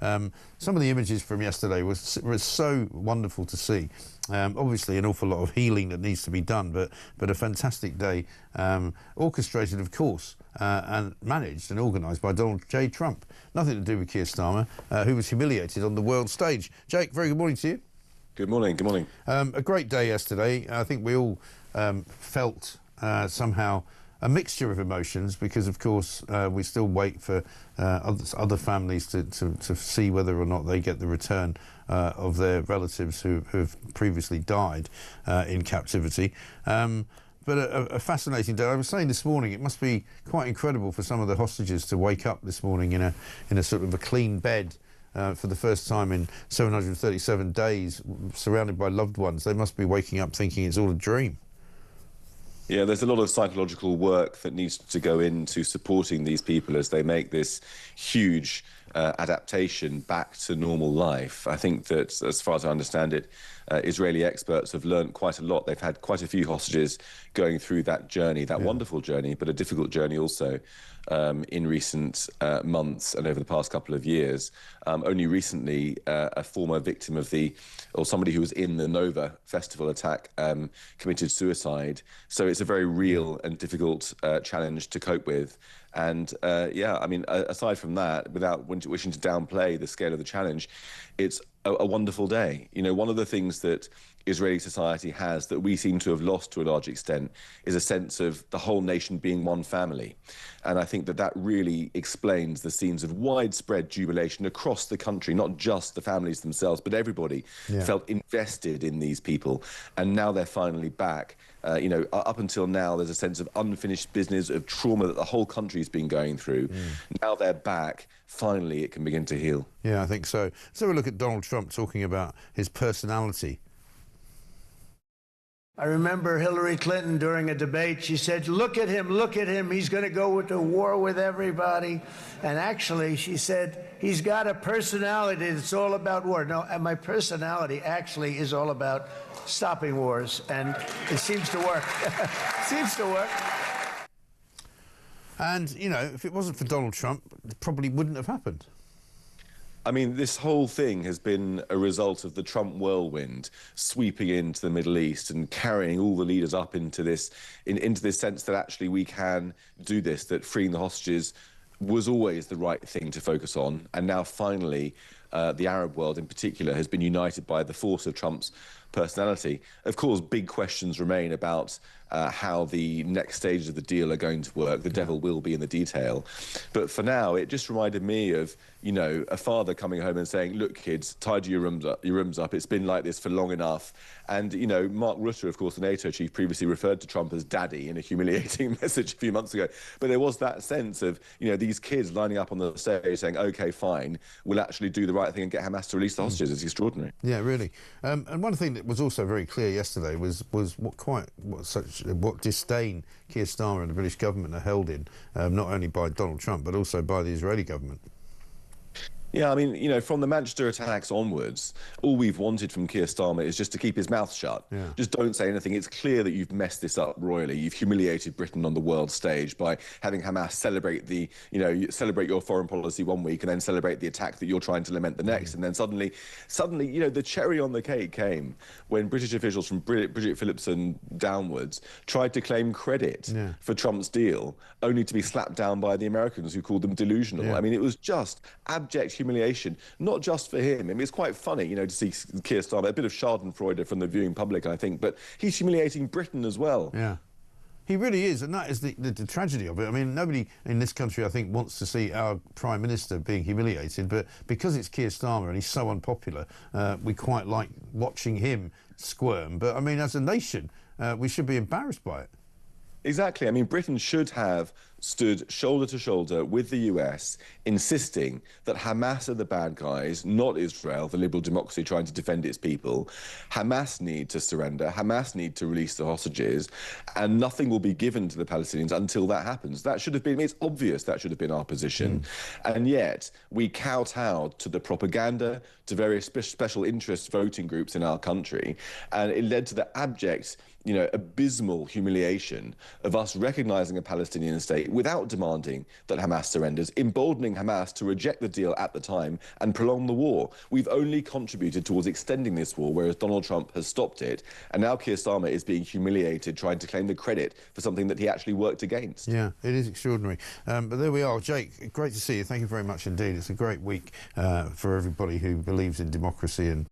Some of the images from yesterday were so wonderful to see. Obviously, an awful lot of healing that needs to be done, but a fantastic day, orchestrated, of course, and managed and organised by Donald J. Trump. Nothing to do with Keir Starmer, who was humiliated on the world stage. Jake, very good morning to you. Good morning, good morning. A great day yesterday. I think we all felt somehow a mixture of emotions because, of course, we still wait for other families to see whether or not they get the return of their relatives who have previously died in captivity. But a fascinating day. I was saying this morning, it must be quite incredible for some of the hostages to wake up this morning in a sort of a clean bed for the first time in 737 days, surrounded by loved ones. They must be waking up thinking it's all a dream. Yeah, there's a lot of psychological work that needs to go into supporting these people as they make this huge adaptation back to normal life. I think that, as far as I understand it, Israeli experts have learned quite a lot. They've had quite a few hostages going through that journey, that wonderful journey, but a difficult journey also in recent months and over the past couple of years. Only recently, a former victim of somebody who was in the Nova festival attack committed suicide. So it's a very real and difficult challenge to cope with. And yeah, I mean, aside from that, without wishing to downplay the scale of the challenge, it's a wonderful day. You know, one of the things that Israeli society has that we seem to have lost to a large extent is a sense of the whole nation being one family. And I think that really explains the scenes of widespread jubilation across the country, not just the families themselves, but everybody felt invested in these people. And now they're finally back. You know, up until now, there's a sense of unfinished business, of trauma that the whole country's been going through. Now they're back. Finally, it can begin to heal. Yeah, I think so. Let's have a look at Donald Trump talking about his personality. I remember Hillary Clinton during a debate, she said, look at him, he's going to go to war with everybody. And actually, she said, he's got a personality that's all about war. No, and my personality actually is all about stopping wars, and it seems to work. Seems to work. And, you know, if it wasn't for Donald Trump, it probably wouldn't have happened. I mean, this whole thing has been a result of the Trump whirlwind sweeping into the Middle East and carrying all the leaders up into this sense that actually we can do this, that freeing the hostages was always the right thing to focus on. And now finally, the Arab world in particular has been united by the force of Trump's personality. Of course, big questions remain about how the next stages of the deal are going to work. The devil will be in the detail. But for now, it just reminded me of, you know, a father coming home and saying, look, kids, tidy your rooms up. It's been like this for long enough. And, you know, Mark Rutte, of course, the NATO chief, previously referred to Trump as daddy in a humiliating message a few months ago. But there was that sense of, you know, these kids lining up on the stage saying, OK, fine, we'll actually do the right thing and get Hamas to release the hostages. It's extraordinary. Yeah, really. And one thing that was also very clear yesterday was what disdain Keir Starmer and the British government are held in, not only by Donald Trump, but also by the Israeli government. Yeah, I mean, you know, from the Manchester attacks onwards, all we've wanted from Keir Starmer is just to keep his mouth shut. Yeah. Just don't say anything. It's clear that you've messed this up royally. You've humiliated Britain on the world stage by having Hamas celebrate celebrate your foreign policy one week and then celebrate the attack that you're trying to lament the next. And then suddenly, you know, the cherry on the cake came when British officials from Bridget Phillipson downwards tried to claim credit for Trump's deal, only to be slapped down by the Americans who called them delusional. Yeah. I mean, it was just abject humiliation, not just for him. I mean, it's quite funny, you know, to see Keir Starmer, a bit of schadenfreude from the viewing public, I think, but he's humiliating Britain as well. Yeah. He really is, and that is the tragedy of it. I mean, nobody in this country, I think, wants to see our Prime Minister being humiliated, but because it's Keir Starmer and he's so unpopular, we quite like watching him squirm. But, I mean, as a nation, we should be embarrassed by it. Exactly. I mean, Britain should have stood shoulder to shoulder with the US, insisting that Hamas are the bad guys, not Israel, the liberal democracy trying to defend its people. Hamas need to surrender. Hamas need to release the hostages, and nothing will be given to the Palestinians until that happens. That should have been, it's obvious that should have been our position. And yet we kowtowed to the propaganda, to various special interest voting groups in our country, and it led to the abject, you know, abysmal humiliation of us recognizing a Palestinian state without demanding that Hamas surrenders, emboldening Hamas to reject the deal at the time and prolong the war. We've only contributed towards extending this war, whereas Donald Trump has stopped it. And now Keir Starmer is being humiliated, trying to claim the credit for something that he actually worked against. Yeah, it is extraordinary. But there we are. Jake, great to see you. Thank you very much indeed. It's a great week for everybody who believes in democracy and